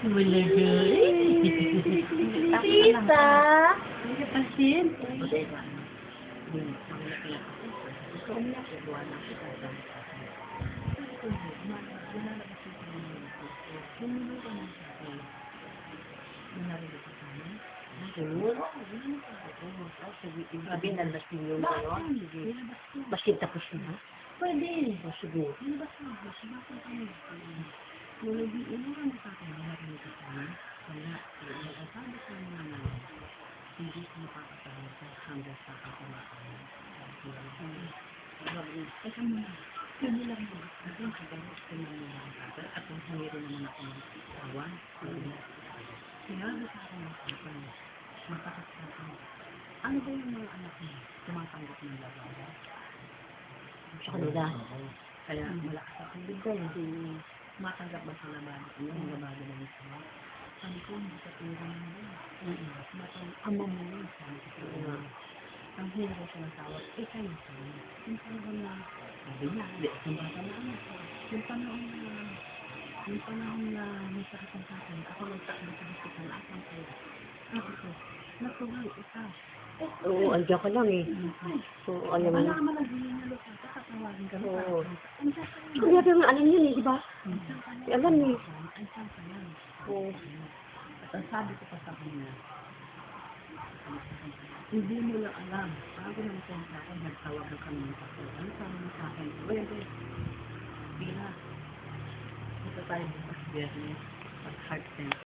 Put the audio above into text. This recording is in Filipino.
Malagay. Tita! Pasin. Sabi na lasing yung gano'n. Basin tapos na. Pwede. O siguro. Ano ba yung mga anak mo? Tumatanggap ng labada? Sa kanila. Kaya malakas ako dito. Matanggap ba sa labada? Ano yung labada ng isa? Sabi ko, hindi ka tira mo yun. Ama mo yun. Sabi ko, ang hirap ko siya ng tawag. Kayo sa'yo. Yung panahon na, sabi niya, yung bata na anak ko. Yung panahon na may sakit ang tatay, ako nagtakbo sa hospital, asang ko. Sabi ko, natuloy, ikaw. Oo, andiyan ka lang eh. So, alam mo. Wala ka man naghihinalo sa tatawagin ka. Oo. Andiyan ka lang. Kaya pero alam yun eh, di ba? Alam eh. Andiyan ka lang. Oo. At ang sabi ko pa sa kanya, hindi mo lang alam. Bago naman sa akin, nagtawag na kami ng tatlo. Ano sabi mo sa akin? Pwede. Pila. Ito tayo bukas biyernes. At heart center.